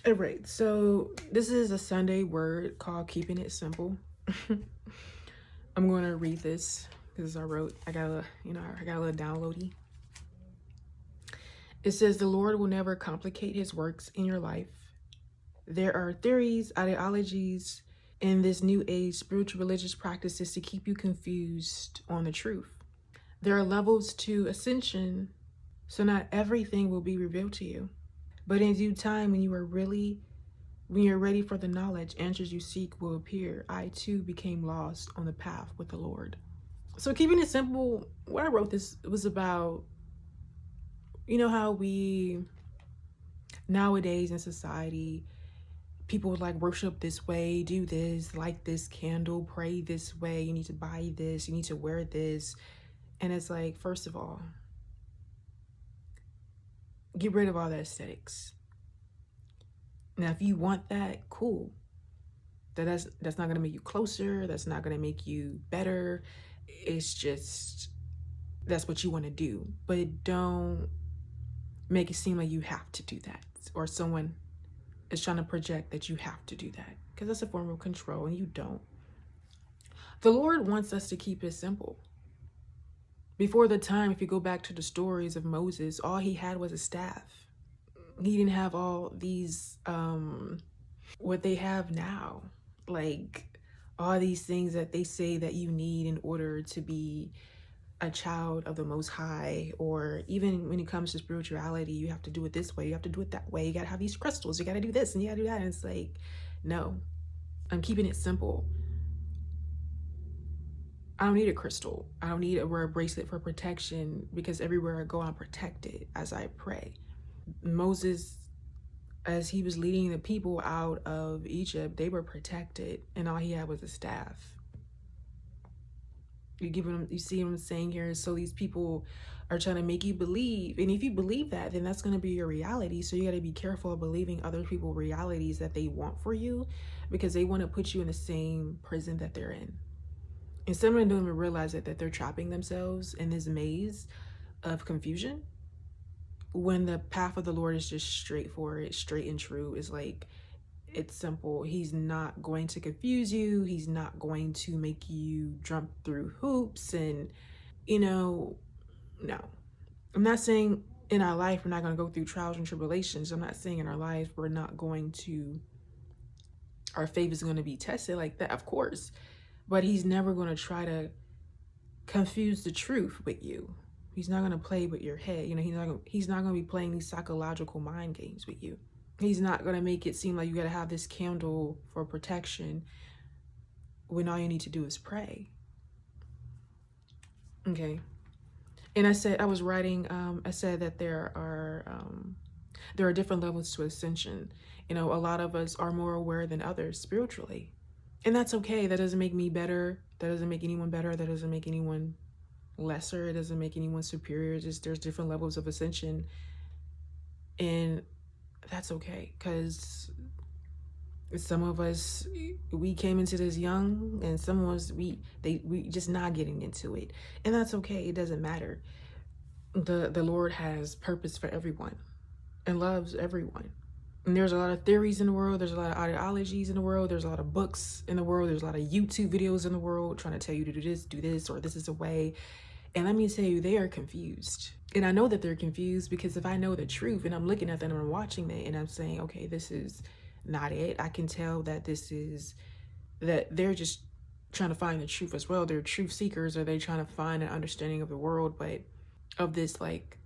All right, so this is a Sunday word called keeping it simple. I'm going to read this because I got a little downloady. It says, the Lord will never complicate his works in your life. There are theories, ideologies, in this new age spiritual religious practices to keep you confused on the truth. There are levels to ascension, so not everything will be revealed to you. But in due time, when you're ready for the knowledge, answers you seek will appear. I too became lost on the path with the Lord. So keeping it simple, when I wrote this, it was about, how we nowadays in society, people would like worship this way, do this, light this candle, pray this way, you need to buy this, you need to wear this. And it's like, first of all, get rid of all the aesthetics. Now, if you want that, cool. That's not gonna make you closer. That's not gonna make you better. It's just, that's what you want to do. But don't make it seem like you have to do that, or someone is trying to project that you have to do that, because that's a form of control and you don't. The Lord wants us to keep it simple. Before the time, if you go back to the stories of Moses, all he had was a staff. He didn't have all these, what they have now, like all these things that they say that you need in order to be a child of the Most High. Or even when it comes to spirituality, you have to do it this way, you have to do it that way, you gotta have these crystals, you gotta do this and you gotta do that. And it's like, no, I'm keeping it simple. I don't need a crystal. I don't need to wear a bracelet for protection, because everywhere I go, I'm protected as I pray. Moses, as he was leading the people out of Egypt, they were protected, and all he had was a staff. You see what I'm saying here? So these people are trying to make you believe, and if you believe that, then that's going to be your reality. So you got to be careful of believing other people's realities that they want for you, because they want to put you in the same prison that they're in. And some of them don't even realize that they're trapping themselves in this maze of confusion, when the path of the Lord is just straightforward, straight and true. Is like, it's simple. He's not going to confuse you. He's not going to make you jump through hoops and, no. I'm not saying in our life we're not going to go through trials and tribulations. I'm not saying in our life we're not going to, our faith is going to be tested like that, of course. But he's never going to try to confuse the truth with you. He's not going to play with your head. He's not going to be playing these psychological mind games with you. He's not going to make it seem like you got to have this candle for protection when all you need to do is pray. Okay. And I said that there are different levels to ascension. A lot of us are more aware than others spiritually. And that's okay. That doesn't make me better. That doesn't make anyone better. That doesn't make anyone lesser. It doesn't make anyone superior. Just there's different levels of ascension. And that's okay, because some of us, we came into this young, and some of us, we just not getting into it. And that's okay. It doesn't matter. The Lord has purpose for everyone and loves everyone. And there's a lot of theories in the world. There's a lot of ideologies in the world. There's a lot of books in the world. There's a lot of YouTube videos in the world trying to tell you to do this, or this is a way. And let me tell you, they are confused. And I know that they're confused, because if I know the truth and I'm looking at them and I'm watching it and I'm saying, okay, this is not it. I can tell that that they're just trying to find the truth as well. They're truth seekers, or they're trying to find an understanding of the world, but of this, like,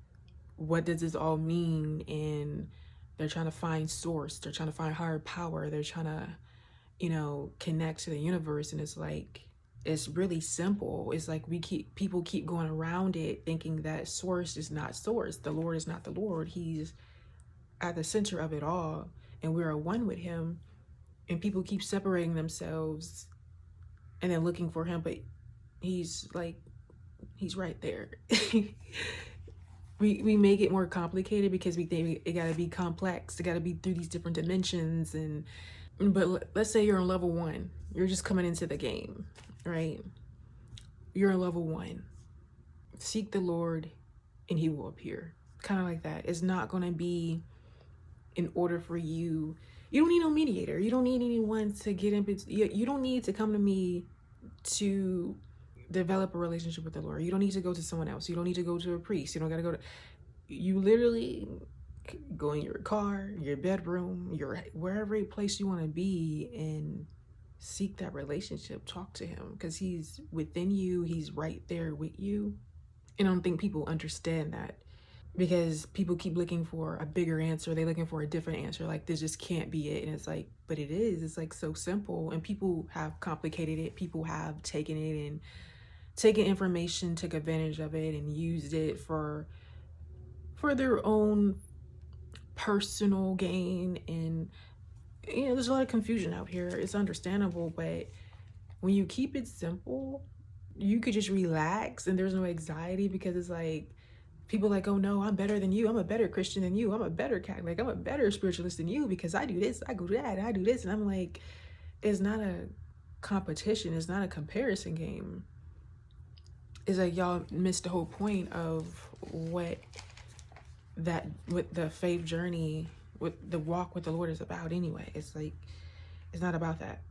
what does this all mean? And they're trying to find source. They're trying to find higher power. They're trying to, connect to the universe. And it's like, it's really simple. It's like people keep going around it thinking that source is not source. The Lord is not the Lord. He's at the center of it all, and we're one with him. And people keep separating themselves and then looking for him, but he's right there. We make it more complicated because we think it got to be complex. It got to be through these different dimensions. But let's say you're on level 1. You're just coming into the game, right? You're on level 1. Seek the Lord and he will appear. Kind of like that. It's not going to be in order for you. You don't need no mediator. You don't need anyone to get in. You don't need to come to me to develop a relationship with the Lord. You don't need to go to someone else. You don't need to go to a priest. You don't got to go to. You literally go in your car, your bedroom, your wherever place you want to be, and seek that relationship. Talk to him because he's within you. He's right there with you. And I don't think people understand that, because people keep looking for a bigger answer. They're looking for a different answer. Like, this just can't be it. And it's like, but it is. It's like so simple. And people have complicated it. People have taken it and taken information, took advantage of it, and used it for their own personal gain. And there's a lot of confusion out here. It's understandable, but when you keep it simple, you could just relax and there's no anxiety, because it's like, people like, oh no, I'm better than you. I'm a better Christian than you. I'm a better Catholic. I'm a better spiritualist than you because I do this, I go to that, I do this. And I'm like, it's not a competition. It's not a comparison game. It's like, y'all missed the whole point of what the faith journey, with the walk with the Lord is about anyway. It's like, it's not about that.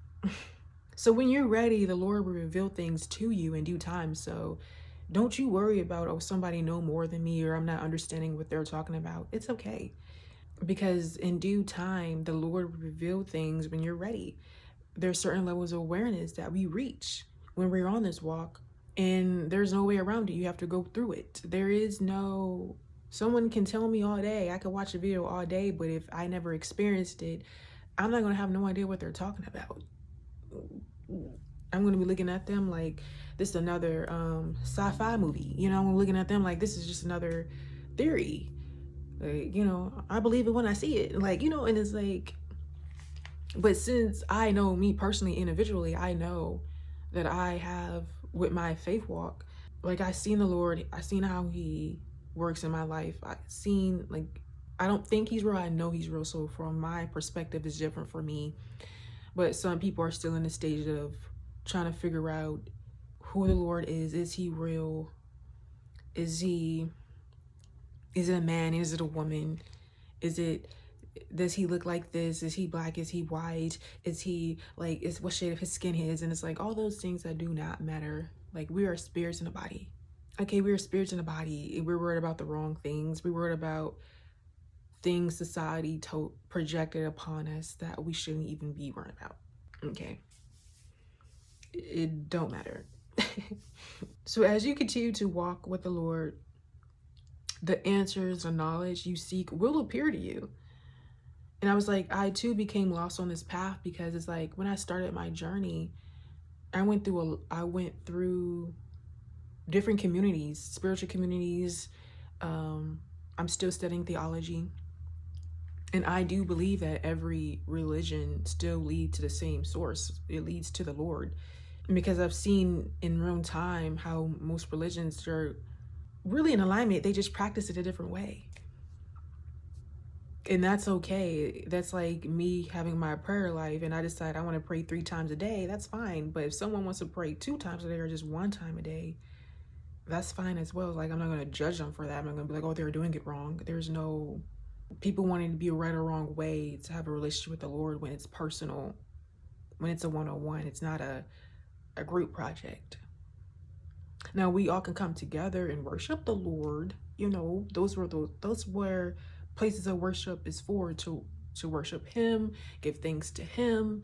So when you're ready, the Lord will reveal things to you in due time. So don't you worry about, oh, somebody know more than me, or I'm not understanding what they're talking about. It's okay. Because in due time, the Lord will reveal things when you're ready. There's certain levels of awareness that we reach when we're on this walk, and there's no way around it. You have to go through it. There is no, someone can tell me all day, I could watch a video all day, but if I never experienced it, I'm not going to have no idea what they're talking about. I'm going to be looking at them like this is another sci-fi movie. I'm looking at them like this is just another theory. Like, I believe it when I see it. Like, and it's like, but since I know me personally, individually, I know that I have with my faith walk, like I seen the Lord, I seen how he works in my life. I seen, like, I don't think he's real. I know he's real. So from my perspective, it's different for me. But some people are still in the stage of trying to figure out who the Lord is. Is he real? Is it a man? Is it a woman? Does he look like this? Is he black? Is he white? Is he like, what shade of his skin is? And it's like, all those things that do not matter. Like, we are spirits in a body. Okay, we are spirits in a body. We're worried about the wrong things. We're worried about things society projected upon us that we shouldn't even be worried about. Okay, it don't matter. So as you continue to walk with the Lord, the answers, the knowledge you seek will appear to you. And I was like, I too became lost on this path, because it's like, when I started my journey, I went through different communities, spiritual communities. I'm still studying theology. And I do believe that every religion still leads to the same source. It leads to the Lord. Because I've seen in real time how most religions are really in alignment. They just practice it a different way. And that's okay. That's like me having my prayer life and I decide I want to pray 3 times a day. That's fine. But if someone wants to pray 2 times a day or just 1 time a day, that's fine as well. Like, I'm not going to judge them for that. I'm not going to be like, oh, they're doing it wrong. There's no people wanting to be a right or wrong way to have a relationship with the Lord when it's personal, when it's a one-on-one. It's not a group project. Now, we all can come together and worship the Lord. Those were places of worship is for, to worship him, give thanks to him,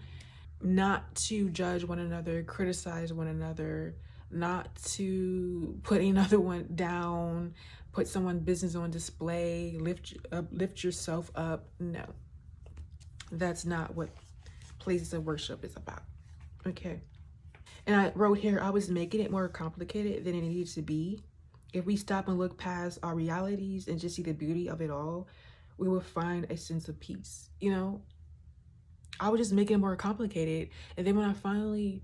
not to judge one another, criticize one another, not to put another one down, put someone's business on display, lift yourself up. No, that's not what places of worship is about. Okay. And I wrote here, I was making it more complicated than it needed to be. If we stop and look past our realities and just see the beauty of it all, we will find a sense of peace. I was just making it more complicated. And then when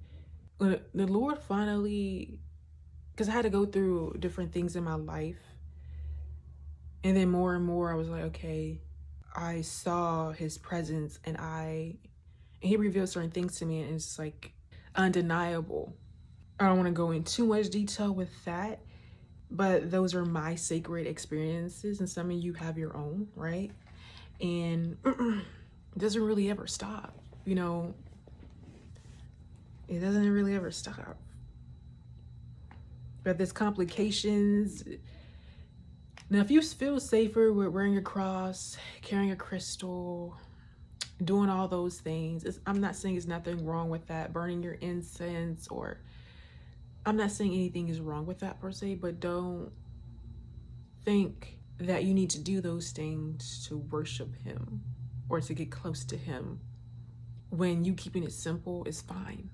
the Lord finally, because I had to go through different things in my life. And then more and more, I was like, okay, I saw his presence and he revealed certain things to me, and it's like undeniable. I don't want to go into too much detail with that, but those are my sacred experiences, and some of you have your own, right? And it doesn't really ever stop. You know, it doesn't really ever stop. But there's complications. Now, if you feel safer with wearing a cross, carrying a crystal, doing all those things, I'm not saying there's nothing wrong with that. Burning your incense, or I'm not saying anything is wrong with that per se, but don't think that you need to do those things to worship him or to get close to him. When you keeping it simple is fine.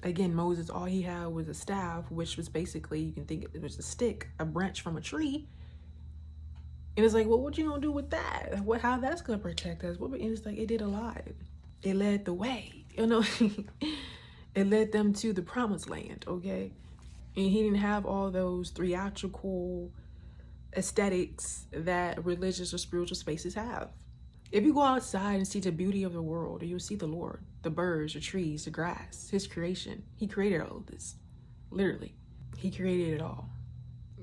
Again, Moses, all he had was a staff, which was basically, you can think it was a stick, a branch from a tree. And it's like, well, what you gonna do with that? How that's gonna protect us? And it's like, it did a lot. It led the way, you know. It led them to the promised land, okay? And he didn't have all those theatrical aesthetics that religious or spiritual spaces have. If you go outside and see the beauty of the world, you'll see the Lord, the birds, the trees, the grass, his creation. He created all of this, literally. He created it all.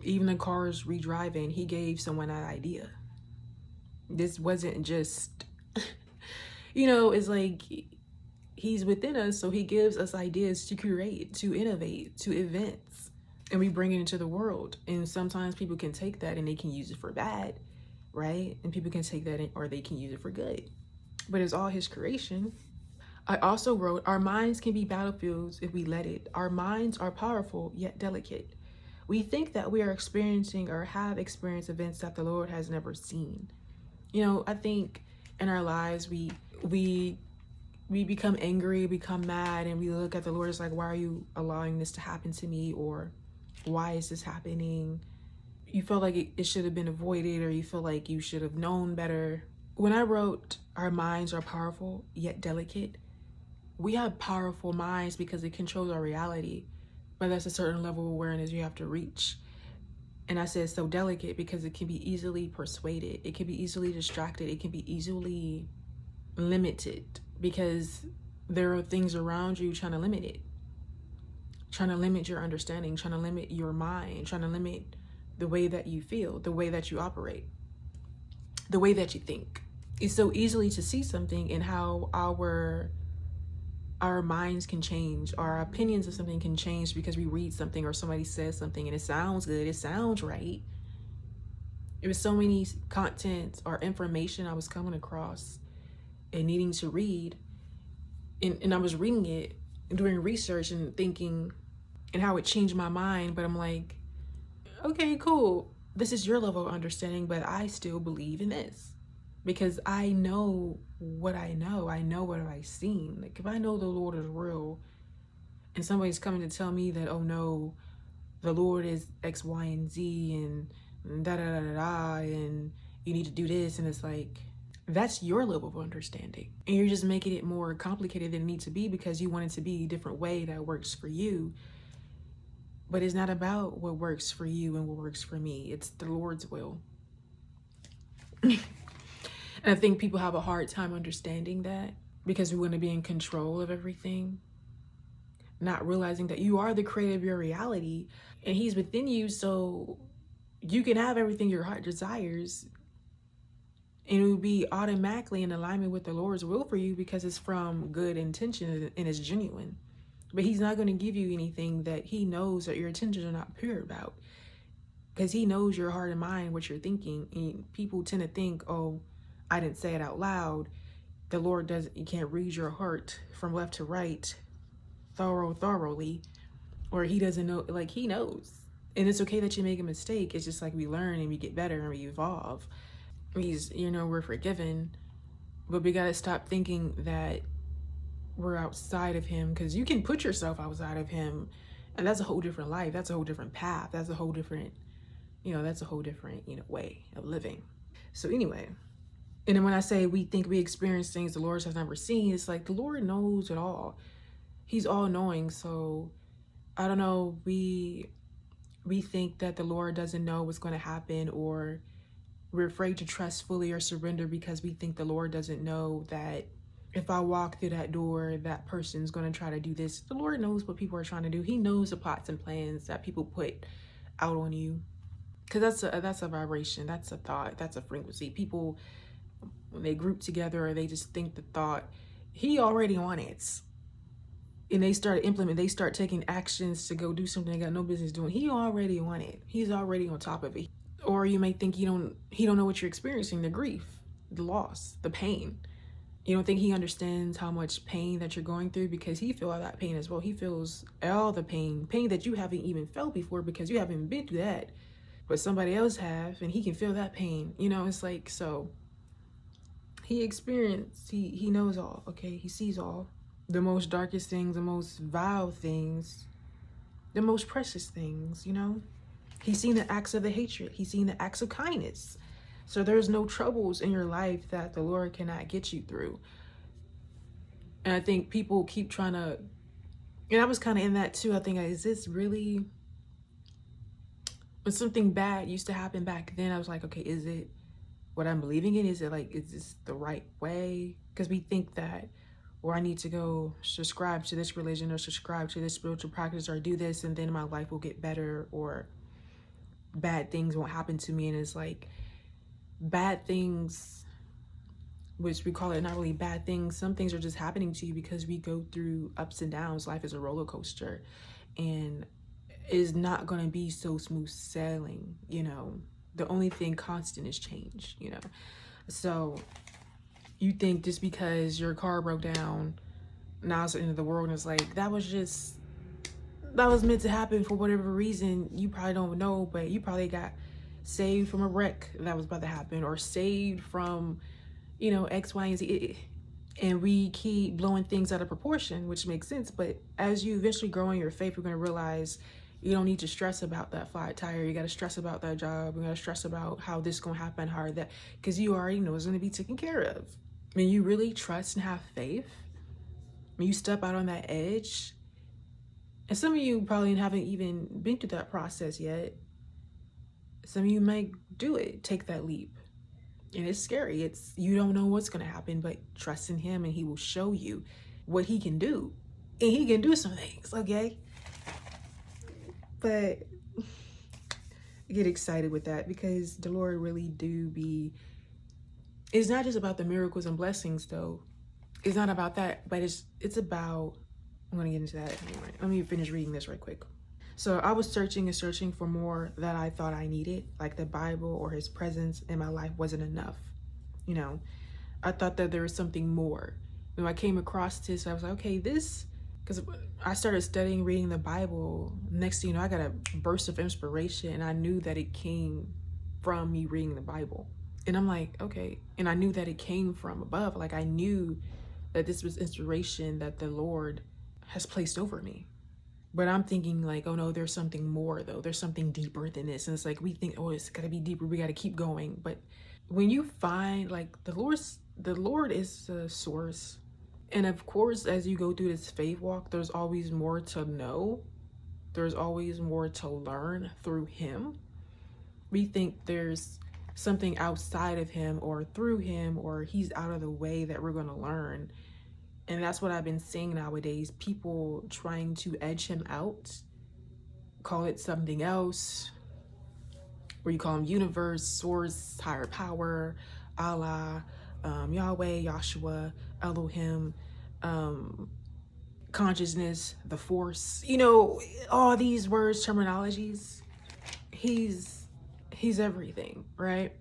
Even the cars we drive in, he gave someone that idea. This wasn't just, you know, it's like he's within us, so he gives us ideas to create, to innovate, to events, and we bring it into the world. And sometimes people can take that and they can use it for bad, right? And people can take that or they can use it for good. But it's all his creation. I also wrote, our minds can be battlefields if we let it. Our minds are powerful, yet delicate. We think that we are experiencing or have experienced events that the Lord has never seen. You know, I think in our lives, we become angry, become mad, and we look at the Lord as like, why are you allowing this to happen to me? Or why is this happening? You feel like it should have been avoided, or you feel like you should have known better. When I wrote, our minds are powerful, yet delicate, we have powerful minds because it controls our reality, but that's a certain level of awareness you have to reach. And I said so delicate because it can be easily persuaded. It can be easily distracted. It can be easily limited because there are things around you trying to limit it, trying to limit your understanding, trying to limit your mind, trying to limit the way that you feel, the way that you operate, the way that you think. It's so easily to see something and how our minds can change, our opinions of something can change because we read something or somebody says something and it sounds good, it sounds right. It was so many content or information I was coming across and needing to read, and I was reading it and doing research and thinking and how it changed my mind. But I'm like, okay, cool, this is your level of understanding, but I still believe in this because I know what I know. I know what I've seen. Like, if I know the Lord is real and somebody's coming to tell me that, oh no, the Lord is X, Y, and Z and da da da da da, and you need to do this, and it's like, that's your level of understanding. And you're just making it more complicated than it needs to be because you want it to be a different way that works for you. But it's not about what works for you and what works for me. It's the Lord's will. And I think people have a hard time understanding that because we want to be in control of everything, not realizing that you are the creator of your reality and he's within you, so you can have everything your heart desires and it will be automatically in alignment with the Lord's will for you because it's from good intention and it's genuine. But he's not going to give you anything that he knows that your intentions are not pure about, because he knows your heart and mind, what you're thinking. And people tend to think, oh, I didn't say it out loud. The Lord doesn't, you can't read your heart from left to right thoroughly, or he doesn't know. Like, he knows. And it's okay that you make a mistake. It's just like we learn and we get better and we evolve. We're forgiven, but we got to stop thinking that we're outside of him, because you can put yourself outside of him and that's a whole different life. That's a whole different path. That's a whole different, way of living. So anyway, and then when I say we think we experience things the Lord has never seen, it's like the Lord knows it all. He's all knowing. So I don't know, we think that the Lord doesn't know what's going to happen, or we're afraid to trust fully or surrender because we think the Lord doesn't know that if I walk through that door, that person's going to try to do this. The Lord knows what people are trying to do. He knows the plots and plans that people put out on you. because that's a vibration, that's a thought, that's a frequency. People, when they group together or they just think the thought, he already on it, and they start implementing, they start taking actions to go do something they got no business doing. He already on it. He's already on top of it. Or you may think he don't know what you're experiencing, the grief, the loss, the pain. You don't think he understands how much pain that you're going through, because he feels all that pain as well. He feels all the pain that you haven't even felt before because you haven't been through that, but somebody else have, and he can feel that pain. It's like, so he experienced, he knows all, okay? He sees all. The most darkest things, the most vile things, the most precious things. He's seen the acts of the hatred. He's seen the acts of kindness. So there's no troubles in your life that the Lord cannot get you through. And I think people keep trying to, and I was kind of in that too. I think, is this really, when something bad used to happen back then, I was like, okay, is it what I'm believing in? Is it like, is this the right way? Because we think that, or I need to go subscribe to this religion or subscribe to this spiritual practice or do this, and then my life will get better, or bad things won't happen to me. And it's like, bad things, which we call it not really bad things, some things are just happening to you because we go through ups and downs. Life is a roller coaster, and is not going to be so smooth sailing. The only thing constant is change. So you think just because your car broke down, now it's the end of the world, and it's like, that was meant to happen for whatever reason. You probably don't know, but you probably got saved from a wreck that was about to happen, or saved from, X, Y, and Z. And we keep blowing things out of proportion, which makes sense. But as you eventually grow in your faith, you're going to realize you don't need to stress about that flat tire. You got to stress about that job. You got to stress about how this is going to happen, how that, because you already know it's going to be taken care of. When you really trust and have faith, when you step out on that edge, and some of you probably haven't even been through that process yet. Some of you might do it, take that leap. And it's scary. You don't know what's going to happen, but trust in him and he will show you what he can do. And he can do some things, okay? But get excited with that, because the Lord really it's not just about the miracles and blessings though. It's not about that, but it's about, I'm going to get into that anyway. Let me finish reading this right quick. So I was searching and searching for more that I thought I needed, like the Bible or his presence in my life wasn't enough. I thought that there was something more. When I came across this, I was like, okay, this, because I started studying, reading the Bible. Next thing you know, I got a burst of inspiration, and I knew that it came from me reading the Bible. And I'm like, okay. And I knew that it came from above. Like, I knew that this was inspiration that the Lord has placed over me. But I'm thinking like, oh no, there's something more though. There's something deeper than this. And it's like, we think, oh, it's gotta be deeper. We gotta keep going. But when you find, like, the Lord is the source. And of course, as you go through this faith walk, there's always more to know. There's always more to learn through him. We think there's something outside of him or through him, or he's out of the way that we're gonna learn. And that's what I've been seeing nowadays. People trying to edge him out, call it something else, or you call him universe, source, higher power, Allah, Yahweh, Yahshua, Elohim, consciousness, the force, all these words, terminologies. He's everything, right?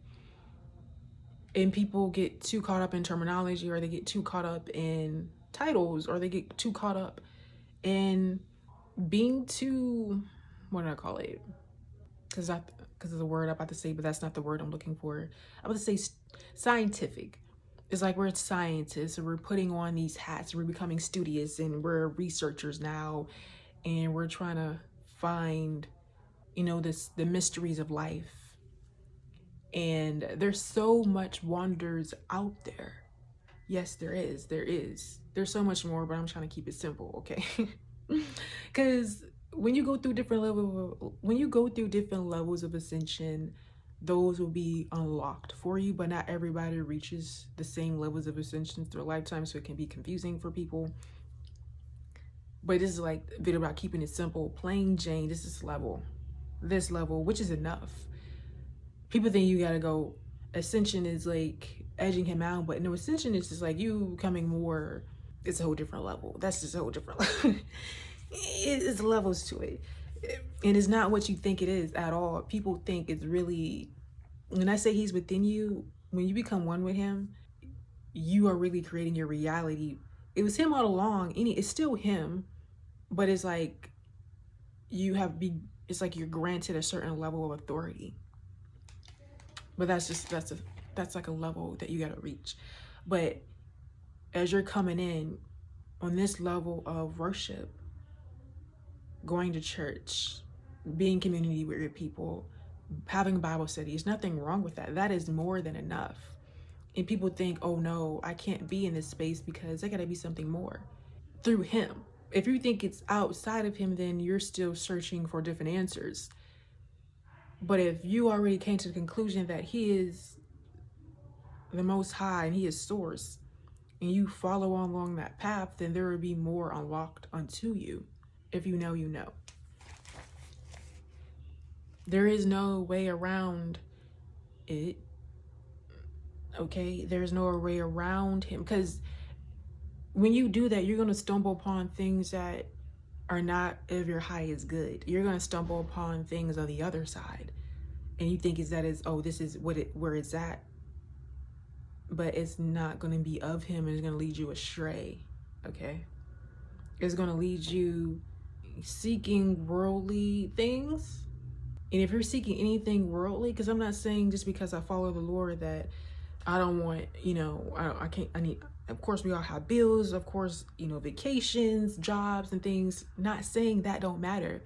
And people get too caught up in terminology, or they get too caught up in titles, or they get too caught up in being too, what do I call it? Because of the word I'm about to say, but that's not the word I'm looking for. I'm about to say scientific. It's like we're scientists, and we're putting on these hats, we're becoming studious, and we're researchers now, and we're trying to find, the mysteries of life. And there's so much wonders out there. Yes, there is. There's so much more, but I'm trying to keep it simple, okay? Because when you go through different levels of ascension, those will be unlocked for you, but not everybody reaches the same levels of ascension through a lifetime, so it can be confusing for people. But this is like a video about keeping it simple, plain Jane. This level, which is enough. People think you gotta go, ascension is like edging him out, but no, ascension is just like you becoming more, it's a whole different level. That's just a whole different level. It's levels to it. And it's not what you think it is at all. People think it's really, when I say he's within you, when you become one with him, you are really creating your reality. It was him all along. It's still him, but it's like it's like you're granted a certain level of authority. But that's like a level that you got to reach. But as you're coming in on this level of worship, going to church, being community with your people, having Bible studies, nothing wrong with that. That is more than enough. And people think, oh no, I can't be in this space because there gotta be something more through him. If you think it's outside of him, then you're still searching for different answers. But if you already came to the conclusion that he is the most high and he is source, and you follow along that path, then there will be more unlocked unto you. If you know, you know. There is no way around it. Okay, there's no way around him, because when you do that, you're going to stumble upon things that are not of your highest good. You're going to stumble upon things on the other side, and you think this is where it's at, but it's not going to be of him, and it's going to lead you astray. Okay, it's going to lead you seeking worldly things. And if you're seeking anything worldly, because I'm not saying just because I follow the Lord that I don't want, I can't, I need, of course we all have bills, of course, vacations, jobs and things. Not saying that don't matter.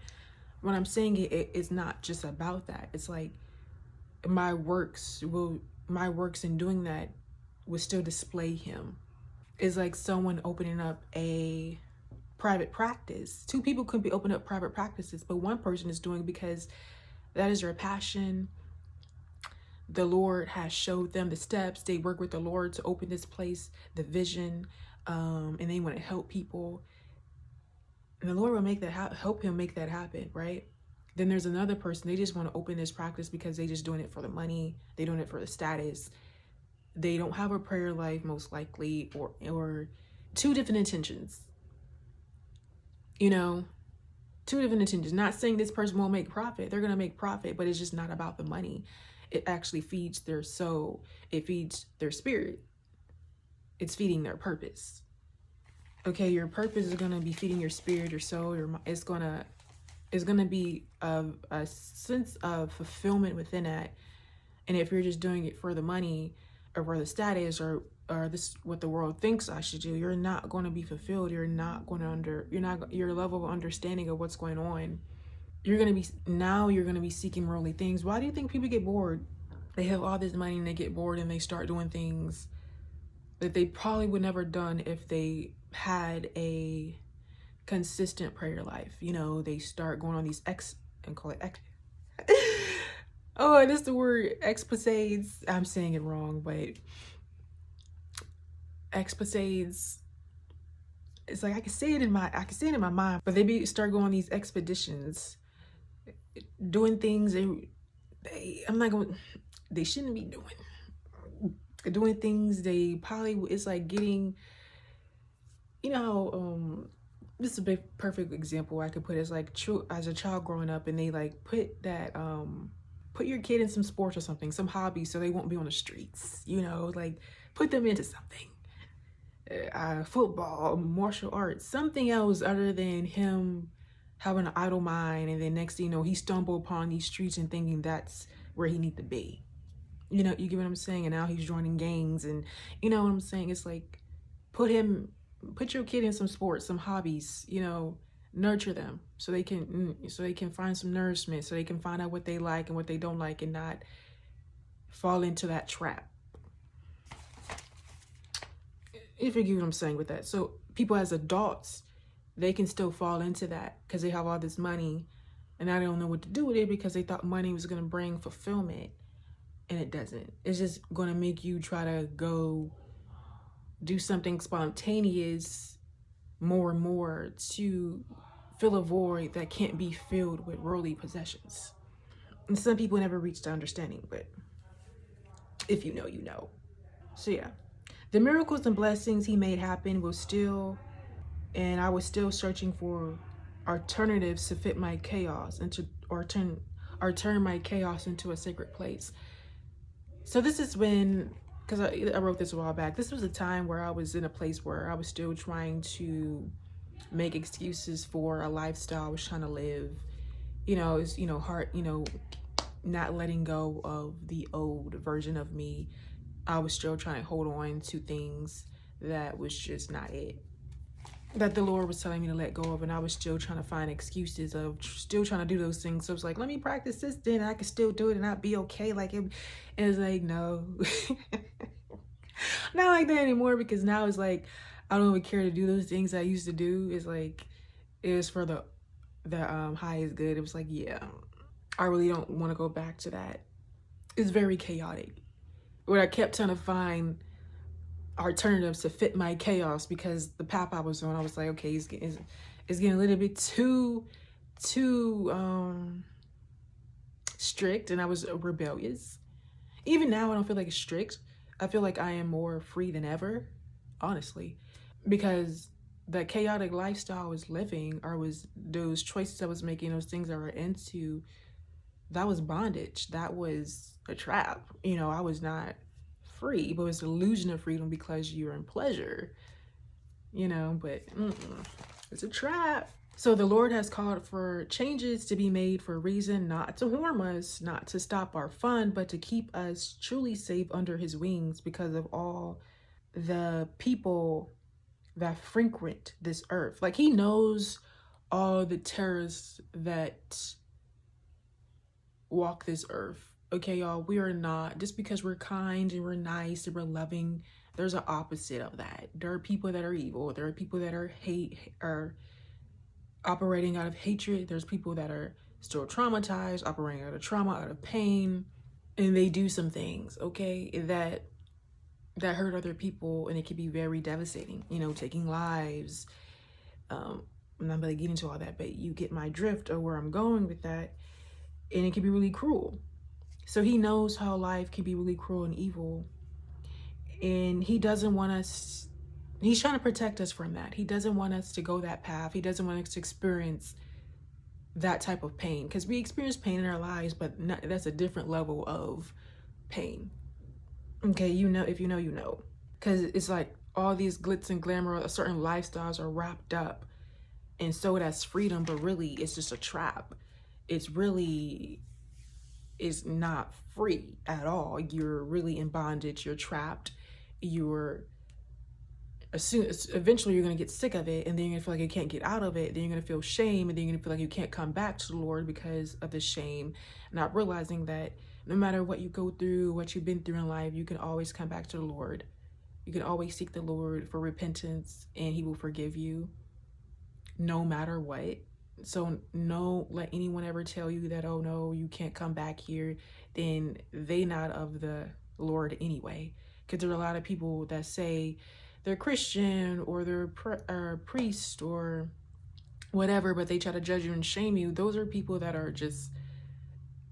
When I'm saying it's not just about that. It's like my works in doing that will still display him. It's like someone opening up a private practice. Two people could be opening up private practices, but one person is doing because that is their passion. The Lord has showed them the steps. They work with the Lord to open this place, the vision, and they want to help people. And the Lord will help him make that happen, right? Then there's another person, they just want to open this practice because they just doing it for the money. They doing it for the status. They don't have a prayer life, most likely, or two different intentions. Two different intentions. Not saying this person won't make profit. They're going to make profit, but it's just not about the money. It actually feeds their soul. It feeds their spirit. It's feeding their purpose. Okay, your purpose is going to be feeding your spirit, your soul, it's going to be a sense of fulfillment within that. And if you're just doing it for the money or for the status or this what the world thinks I should do, you're not going to be fulfilled. Your level of understanding of what's going on. You're going to be seeking worldly things. Why do you think people get bored? They have all this money and they get bored and they start doing things that they probably would never done if they had a consistent prayer life. They start going on these oh, that's the word, exposades. I'm saying it wrong, but exposades. It's like I can say it in my mind, but start going on these expeditions, doing things they shouldn't be doing things they probably, it's like getting, this is a big perfect example I could put. It's like as a child growing up, and they like put your kid in some sports or something, some hobby, so they won't be on the streets, like put them into something, football, martial arts, something else other than him having an idle mind. And then next thing you know, he stumbled upon these streets and thinking that's where he need to be. You get what I'm saying? And now he's joining gangs, and you know what I'm saying? It's like, put your kid in some sports, some hobbies, nurture them so they can find some nourishment, so they can find out what they like and what they don't like, and not fall into that trap. If you get what I'm saying with that. So people as adults, they can still fall into that because they have all this money and now they don't know what to do with it because they thought money was going to bring fulfillment, and it doesn't. It's just going to make you try to go do something spontaneous more and more to fill a void that can't be filled with worldly possessions. And some people never reach the understanding, but if you know, you know. So yeah, the miracles and blessings he made happen was still, and I was still searching for alternatives to fit my chaos into, or turn my chaos into a sacred place. So this is when, because I wrote this a while back, this was a time where I was in a place where I was still trying to make excuses for a lifestyle I was trying to live. It's, hard, not letting go of the old version of me. I was still trying to hold on to things that was just not it, that the Lord was telling me to let go of, and I was still trying to find excuses of still trying to do those things. So it was like, let me practice this, then I can still do it and I'd be okay. Like it was like, no. Not like that anymore, because now it's like I don't even care to do those things I used to do. It's like it was for the highest good. It was like, yeah, I really don't want to go back to that. It's very chaotic. Where I kept trying to find alternatives to fit my chaos, because the path I was on, I was like, okay, it's getting a little bit too strict, and I was rebellious. Even now, I don't feel like it's strict. I feel like I am more free than ever, honestly, because the chaotic lifestyle I was living, or was those choices I was making, those things I were into, that was bondage. That was a trap. I was not free, but it was the illusion of freedom because you're in pleasure, but it's a trap. So the Lord has called for changes to be made for a reason, not to harm us, not to stop our fun, but to keep us truly safe under his wings, because of all the people that frequent this earth. Like, he knows all the terrorists that walk this earth. Okay, y'all, we are not, just because we're kind and we're nice and we're loving, there's an opposite of that. There are people that are evil. There are people that are operating out of hatred. There's people that are still traumatized, operating out of trauma, out of pain, and they do some things, okay, that hurt other people, and it can be very devastating, taking lives. I'm not going to get into all that, but you get my drift or where I'm going with that, and it can be really cruel. So he knows how life can be really cruel and evil, and he doesn't want us, he's trying to protect us from that. He doesn't want us to go that path. He doesn't want us to experience that type of pain, because we experience pain in our lives, but that's a different level of pain. Okay, if you know, you know. Because it's like all these glitz and glamour, certain lifestyles are wrapped up, and so that's freedom, but really it's just a trap. It's not free at all. You're really in bondage. You're trapped. Eventually you're going to get sick of it, and then you're going to feel like you can't get out of it. Then you're going to feel shame, and then you're going to feel like you can't come back to the Lord because of the shame, not realizing that no matter what you go through, what you've been through in life, you can always come back to the Lord. You can always seek the Lord for repentance, and he will forgive you no matter what. So no, let anyone ever tell you that, oh no, you can't come back here, then they not of the Lord anyway. Because there are a lot of people that say they're Christian, or they're priest or whatever, but they try to judge you and shame you. Those are people that are just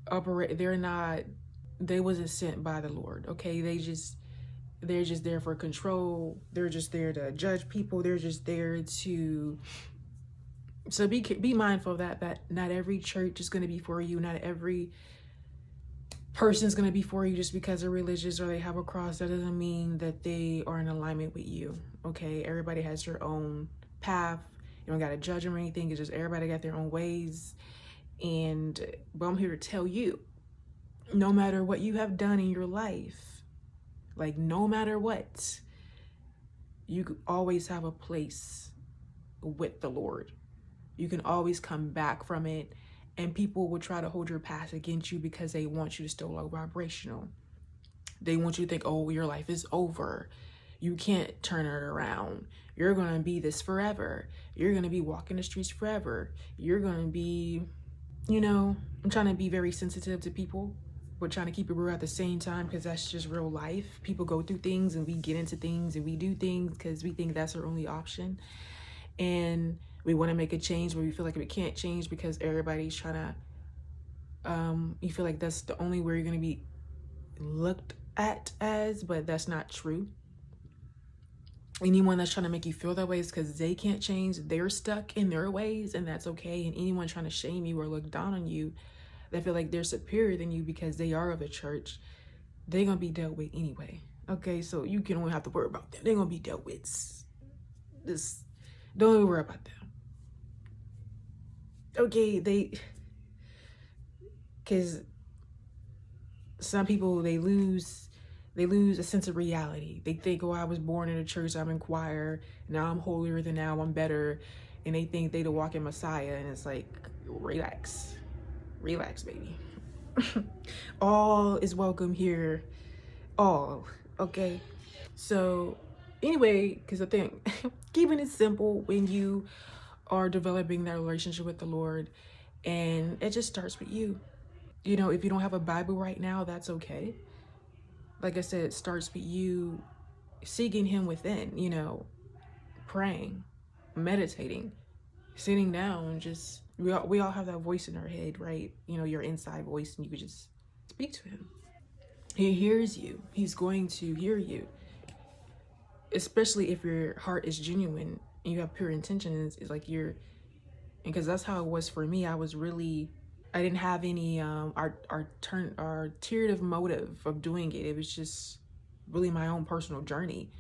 they wasn't sent by the Lord. Okay, they're just there for control. They're just there to judge people. They're just there to, so be mindful of that not every church is going to be for you. Not every person is going to be for you just because they're religious or they have a cross. That doesn't mean that they are in alignment with you. Okay, everybody has their own path. You don't got to judge them or anything. It's just everybody got their own ways. But I'm here to tell you, no matter what you have done in your life, like no matter what, you always have a place with the Lord. You can always come back from it, and people will try to hold your past against you because they want you to stay low vibrational. They want you to think, oh, your life is over. You can't turn it around. You're going to be this forever. You're going to be walking the streets forever. You're going to be, I'm trying to be very sensitive to people. We're trying to keep it real at the same time, because that's just real life. People go through things, and we get into things, and we do things because we think that's our only option. And we want to make a change, but we feel like we can't change because everybody's trying You feel like that's the only way you're going to be looked at as, but that's not true. Anyone that's trying to make you feel that way is because they can't change. They're stuck in their ways, and that's okay. And anyone trying to shame you or look down on you, they feel like they're superior than you because they are of a church, they're going to be dealt with anyway. Okay, so you can only have to worry about them. They're going to be dealt with. This, don't even worry about them. Okay, because some people, they lose a sense of reality. They think, oh, I was born in a church, I'm in choir, now I'm holier than now, I'm better. And they think they the walking Messiah. And it's like, relax, baby. All is welcome here. All, okay? So anyway, because I think keeping it simple when you are developing that relationship with the Lord, and it just starts with you. If you don't have a Bible right now, that's okay. Like I said, it starts with you seeking him within, praying, meditating, sitting down. Just we all have that voice in our head, right? Your inside voice, and you could just speak to him. He hears you. He's going to hear you, especially if your heart is genuine and you have pure intentions. It's like because that's how it was for me. I didn't have any arterial motive of doing it. It was just really my own personal journey.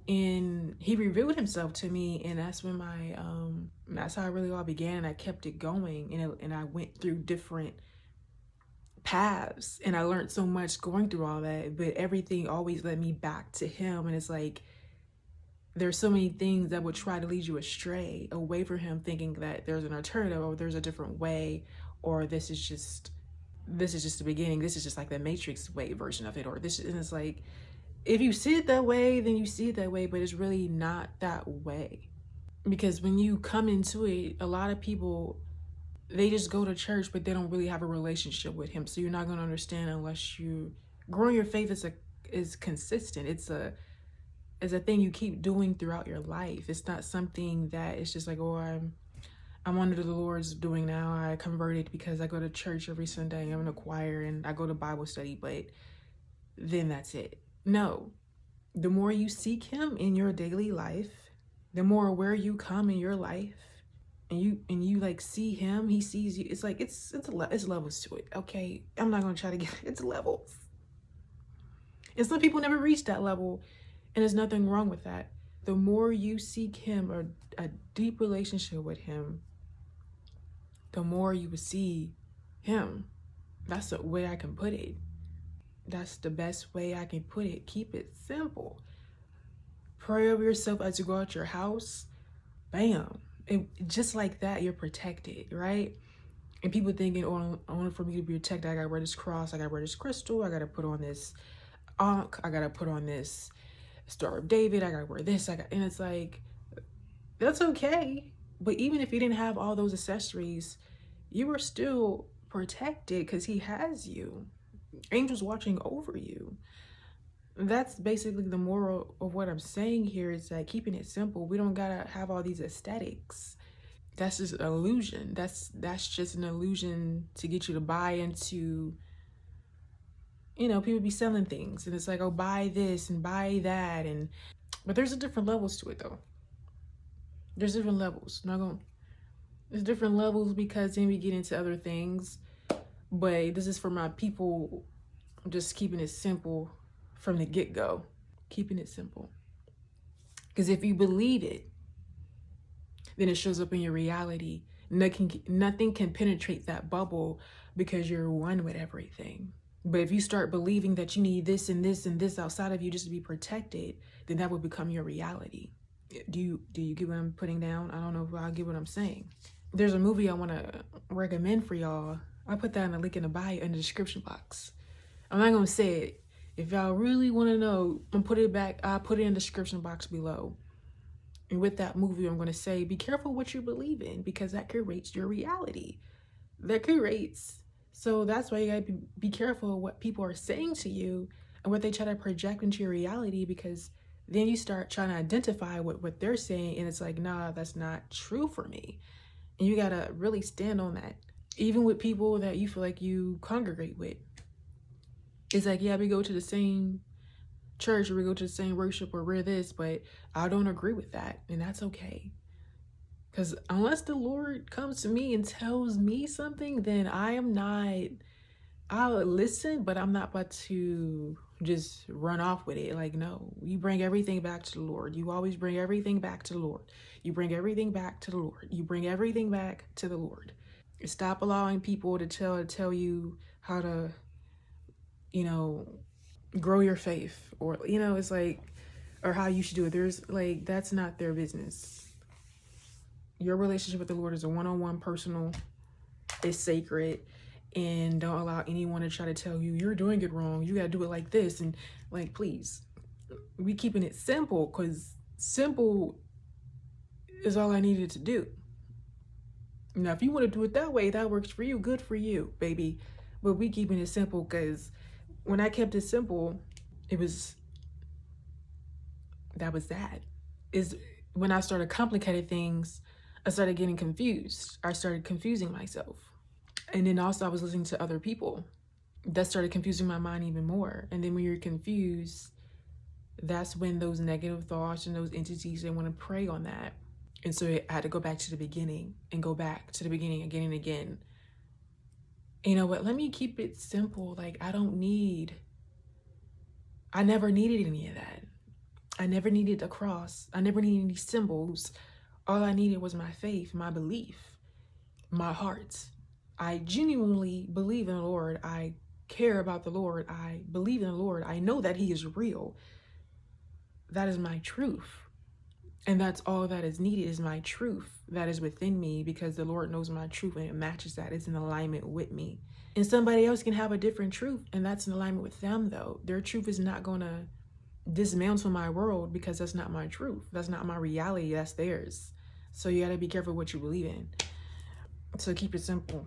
And he revealed himself to me, and that's when that's how it really all began. And I kept it going, and I went through different paths, and I learned so much going through all that, but everything always led me back to him. And it's like, there's so many things that would try to lead you astray away from him, thinking that there's an alternative or there's a different way, or this is just the beginning. This is just like the Matrix way version of it, and it's like, if you see it that way, then you see it that way, but it's really not that way. Because when you come into it, a lot of people, they just go to church, but they don't really have a relationship with him. So you're not going to understand unless you growing your faith is consistent. It's a thing you keep doing throughout your life. It's not something that it's just like, oh, I'm under the Lord's doing now. I converted because I go to church every Sunday. I'm in a choir and I go to Bible study, but then that's it. No, the more you seek him in your daily life, the more aware you come in your life, and you like see him, he sees you. It's like it's levels to it. Okay, I'm not gonna try to get it's levels, and some people never reach that level, and there's nothing wrong with that. The more you seek him, or a deep relationship with him, the more you will see him. That's the way I can put it. That's the best way I can put it. Keep it simple. Pray over yourself as you go out your house. Bam. And just like that, you're protected, right? And people thinking, oh, in order for me to be protected, I gotta wear this cross, I gotta wear this crystal, I gotta put on this ankh, I gotta put on this Star of David, I gotta wear this, and it's like, that's okay. But even if you didn't have all those accessories, you are still protected because he has you. Angels watching over you. That's basically the moral of what I'm saying here, is that keeping it simple. We don't gotta have all these aesthetics. That's just an illusion. That's just an illusion to get you to buy into, people be selling things and it's like, oh, buy this and buy that, but there's different levels to it though. There's different levels. There's different levels, because then we get into other things. But this is for my people, just keeping it simple from the get-go. Keeping it simple. Because if you believe it, then it shows up in your reality. Nothing can penetrate that bubble because you're one with everything. But if you start believing that you need this and this and this outside of you just to be protected, then that will become your reality. Do you get what I'm putting down? I don't know if I'll get what I'm saying. There's a movie I want to recommend for y'all. I'll put that in the link in the bio in the description box. I'm not going to say it. If y'all really want to know, I'll put it in the description box below. And with that movie, I'm going to say, be careful what you believe in, because that creates your reality. So that's why you got to be careful what people are saying to you and what they try to project into your reality, because then you start trying to identify what they're saying, and it's like, nah, that's not true for me. And you got to really stand on that. Even with people that you feel like you congregate with. It's like, yeah, we go to the same church or we go to the same worship or we're this, but I don't agree with that. And that's okay. Because unless the Lord comes to me and tells me something, then I'll listen, but I'm not about to just run off with it. Like, no, you bring everything back to the Lord. You always bring everything back to the Lord. You bring everything back to the Lord. You bring everything back to the Lord. Stop allowing people to tell you how to, you know, grow your faith, or it's like, or how you should do it. There's like, that's not their business. Your relationship with the Lord is a one-on-one, personal, it's sacred, and don't allow anyone to try to tell you you're doing it wrong. You gotta do it like this, and like, please, we keeping it simple, because simple is all I needed to do. Now, if you want to do it that way, that works for you. Good for you, baby. But we keeping it simple, because when I kept it simple, it was that is when I started complicating things. I started getting confused. I started confusing myself. And then also I was listening to other people. That started confusing my mind even more. And then when you're confused, that's when those negative thoughts and those entities, they want to prey on that. And so I had to go back to the beginning and go back to the beginning again and again. You know what? Let me keep it simple. Like, I never needed any of that. I never needed a cross. I never needed any symbols. All I needed was my faith, my belief, my heart. I genuinely believe in the Lord. I care about the Lord. I believe in the Lord. I know that He is real. That is my truth. And that's all that is needed, is my truth that is within me, because the Lord knows my truth and it matches that. It's in alignment with me. And somebody else can have a different truth, and that's in alignment with them, though. Their truth is not going to dismantle my world, because that's not my truth. That's not my reality. That's theirs. So you got to be careful what you believe in. So keep it simple.